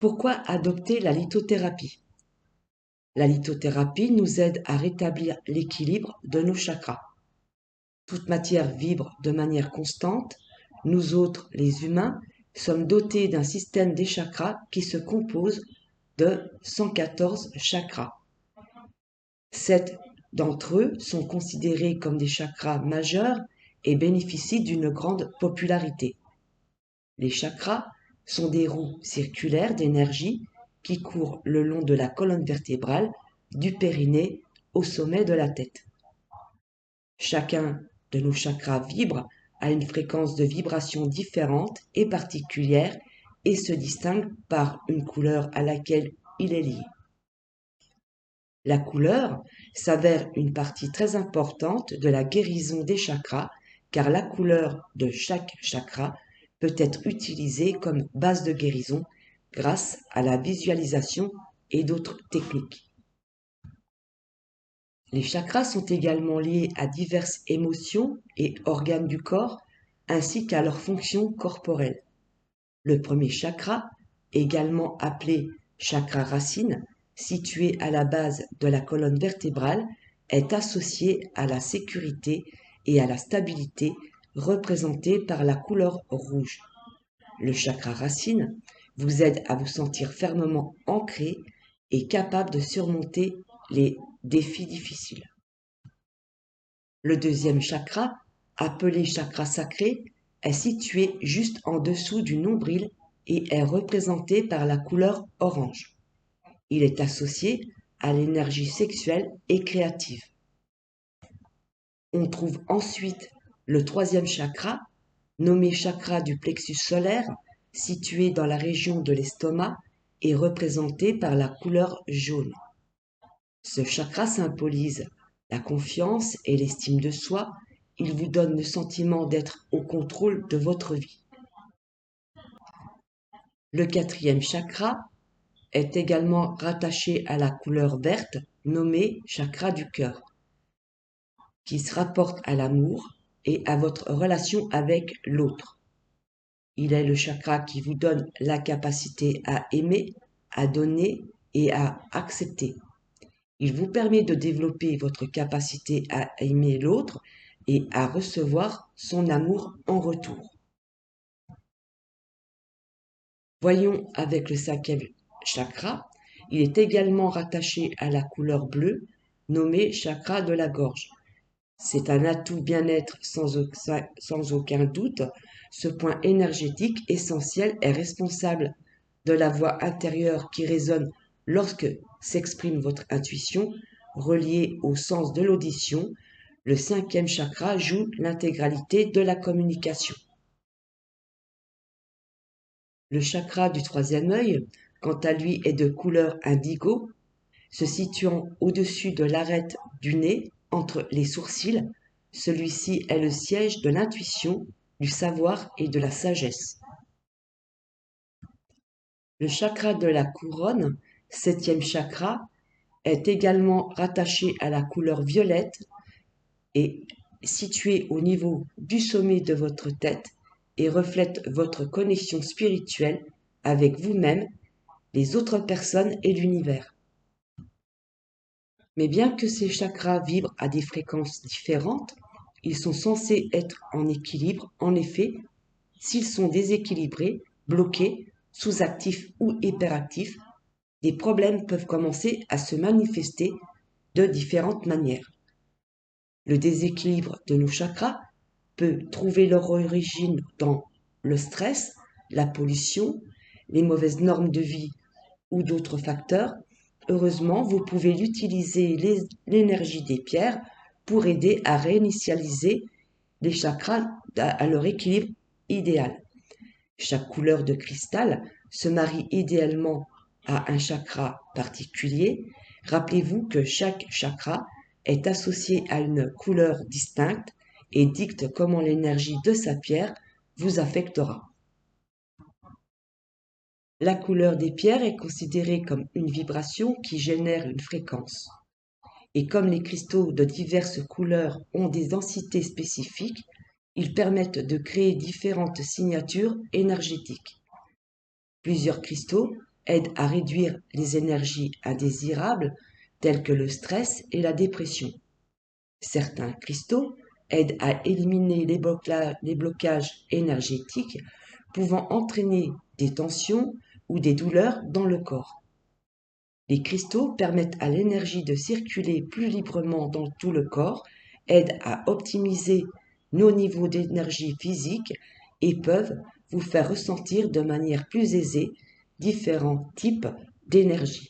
Pourquoi adopter la lithothérapie? La lithothérapie nous aide à rétablir l'équilibre de nos chakras. Toute matière vibre de manière constante. Nous autres, les humains, sommes dotés d'un système des chakras qui se compose de 114 chakras. 7 d'entre eux sont considérés comme des chakras majeurs et bénéficient d'une grande popularité. Les chakras sont des roues circulaires d'énergie qui courent le long de la colonne vertébrale, du périnée au sommet de la tête. Chacun de nos chakras vibre à une fréquence de vibration différente et particulière et se distingue par une couleur à laquelle il est lié. La couleur s'avère une partie très importante de la guérison des chakras, car la couleur de chaque chakra peut être utilisée comme base de guérison grâce à la visualisation et d'autres techniques. Les chakras sont également liés à diverses émotions et organes du corps, ainsi qu'à leurs fonctions corporelles. Le premier chakra, également appelé chakra racine, situé à la base de la colonne vertébrale, est associé à la sécurité et à la stabilité représentée par la couleur rouge. Le chakra racine vous aide à vous sentir fermement ancré et capable de surmonter les défis difficiles. Le deuxième chakra, appelé chakra sacré, est situé juste en dessous du nombril et est représenté par la couleur orange. Il est associé à l'énergie sexuelle et créative. On trouve ensuite le troisième chakra, nommé chakra du plexus solaire, situé dans la région de l'estomac et représenté par la couleur jaune. Ce chakra symbolise la confiance et l'estime de soi. Il vous donne le sentiment d'être au contrôle de votre vie. Le quatrième chakra est également rattaché à la couleur verte, nommée chakra du cœur, qui se rapporte à l'amour et à votre relation avec l'autre. Il est le chakra qui vous donne la capacité à aimer, à donner et à accepter. Il vous permet de développer votre capacité à aimer l'autre et à recevoir son amour en retour. Voyons avec le cinquième chakra. Il est également rattaché à la couleur bleue, nommé chakra de la gorge. C'est un atout bien-être sans aucun doute. Ce point énergétique essentiel est responsable de la voix intérieure qui résonne lorsque s'exprime votre intuition, reliée au sens de l'audition. Le cinquième chakra joue l'intégralité de la communication. Le chakra du troisième œil, quant à lui, est de couleur indigo, se situant au-dessus de l'arête du nez, entre les sourcils. Celui-ci est le siège de l'intuition, du savoir et de la sagesse. Le chakra de la couronne, septième chakra, est également rattaché à la couleur violette et situé au niveau du sommet de votre tête et reflète votre connexion spirituelle avec vous-même, les autres personnes et l'univers. Mais bien que ces chakras vibrent à des fréquences différentes, ils sont censés être en équilibre. En effet, s'ils sont déséquilibrés, bloqués, sous-actifs ou hyperactifs, des problèmes peuvent commencer à se manifester de différentes manières. Le déséquilibre de nos chakras peut trouver leur origine dans le stress, la pollution, les mauvaises normes de vie ou d'autres facteurs. Heureusement, vous pouvez utiliser l'énergie des pierres pour aider à réinitialiser les chakras à leur équilibre idéal. Chaque couleur de cristal se marie idéalement à un chakra particulier. Rappelez-vous que chaque chakra est associé à une couleur distincte et dicte comment l'énergie de sa pierre vous affectera. La couleur des pierres est considérée comme une vibration qui génère une fréquence. Et comme les cristaux de diverses couleurs ont des densités spécifiques, ils permettent de créer différentes signatures énergétiques. Plusieurs cristaux aide à réduire les énergies indésirables telles que le stress et la dépression. Certains cristaux aident à éliminer les blocages énergétiques pouvant entraîner des tensions ou des douleurs dans le corps. Les cristaux permettent à l'énergie de circuler plus librement dans tout le corps, aident à optimiser nos niveaux d'énergie physique et peuvent vous faire ressentir de manière plus aisée différents types d'énergie.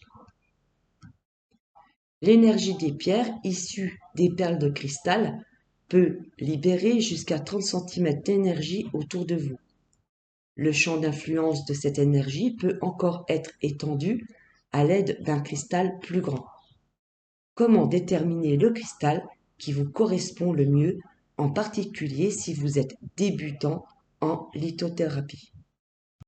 L'énergie des pierres issues des perles de cristal peut libérer jusqu'à 30 cm d'énergie autour de vous. Le champ d'influence de cette énergie peut encore être étendu à l'aide d'un cristal plus grand. Comment déterminer le cristal qui vous correspond le mieux, en particulier si vous êtes débutant en lithothérapie?